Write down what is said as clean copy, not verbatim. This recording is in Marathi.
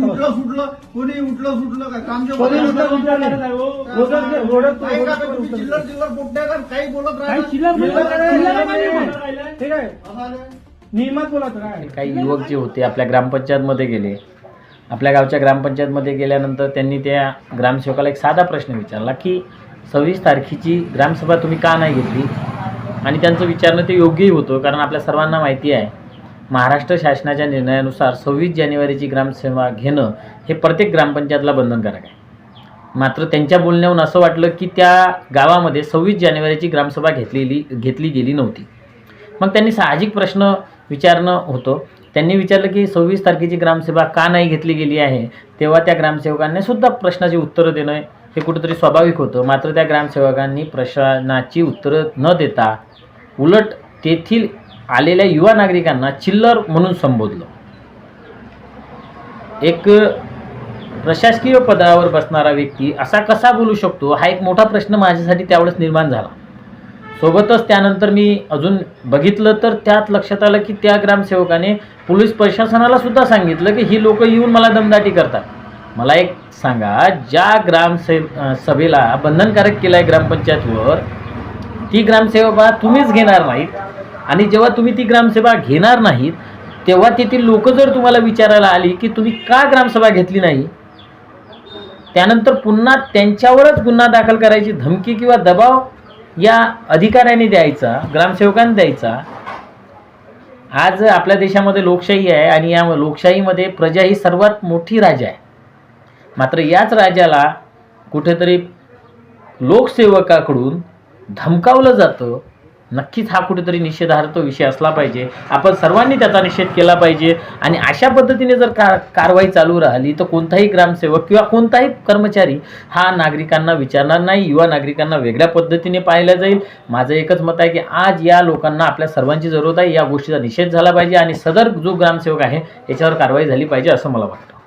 उठलं सुटलं कोणी उठलं सुटलं काय काम कोणी उठलं सुटलं नाही साहेब, हो. चिल्लर चिल्लर पोट्या काही बोलत काही राहिलं चिल्लर ठीक आहे, असं आलं. नियमात बोलायचं काय. काही युवक जे होते आपल्या ग्रामपंचायतमध्ये गेले. आपल्या गावच्या ग्रामपंचायतमध्ये गेल्यानंतर त्यांनी त्या ग्रामसेवकाला एक साधा प्रश्न विचारला की 26 तारखेची ग्रामसभा तुम्ही का नाही घेतली. आणि त्यांचं विचारणं ते योग्यही होतं, कारण आपल्या सर्वांना माहिती आहे महाराष्ट्र शासनाच्या निर्णयानुसार 26 जानेवारीची ग्रामसभा घेणं हे प्रत्येक ग्रामपंचायतला बंधनकारक आहे. मात्र त्यांच्या बोलण्यावरून असं वाटलं की त्या गावामध्ये 26 जानेवारीची ग्रामसभा घेतली गेली नव्हती. मग त्यांनी साहजिक प्रश्न विचारणं होतं. त्यांनी विचारलं की 26 तारखेची ग्रामसभा का नाही घेतली गेली आहे. तेव्हा त्या ग्रामसेवकांनी सुद्धा प्रश्नाची उत्तरं देणं हे कुठंतरी स्वाभाविक होतं. मात्र त्या ग्रामसेवकांनी प्रश्नाची उत्तरं न देता उलट तेथील आलेल्या युवा नागरिकांना चिल्लर म्हणून संबोधलं. एक प्रशासकीय पदावर बसणारा व्यक्ती असा कसा बोलू शकतो, हा एक मोठा प्रश्न माझ्यासाठी त्यावेळेस निर्माण झाला. सोबतच त्यानंतर मी अजून बघितलं तर त्यात लक्षात आलं की त्या ग्रामसेवकाने पोलीस प्रशासनाला सुद्धा सांगितलं की ही लोक येऊन मला दमदाटी करतात. मला एक सांगा, ज्या सभेला बंधनकारक केलं आहे ग्रामपंचायतवर, ती ग्रामसेवा तुम्हीच घेणार नाहीत. आणि जेव्हा तुम्ही ती ग्रामसभा घेणार नाहीत तेव्हा तेथील लोक जर तुम्हाला विचारायला आली की तुम्ही का ग्रामसभा घेतली नाही, त्यानंतर पुन्हा त्यांच्यावरच गुन्हा दाखल करायची धमकी किंवा दबाव या अधिकाऱ्याने द्यायचा, ग्रामसेवकांनी द्यायचा. आज आपल्या देशामध्ये लोकशाही आहे आणि या लोकशाहीमध्ये प्रजा ही सर्वात मोठी राजा आहे. मात्र याच राजाला कुठेतरी लोकसेवकाकडून धमकावलं जातं. नक्कीच हा कुठेतरी निषेधार्थ विषय असला पाहिजे. आपण सर्वांनी त्याचा निषेध केला पाहिजे. आणि अशा पद्धतीने जर कारवाई चालू राहिली तर कोणताही ग्रामसेवक किंवा कोणताही कर्मचारी हा नागरिकांना विचारणार नाही, युवा नागरिकांना वेगळ्या पद्धतीने पाहिलं जाईल. माझं एकच मत आहे की आज या लोकांना आपल्या सर्वांची जरूरत आहे. या गोष्टीचा निषेध झाला पाहिजे आणि सदर जो ग्रामसेवक आहे याच्यावर कारवाई झाली पाहिजे असं मला वाटतं.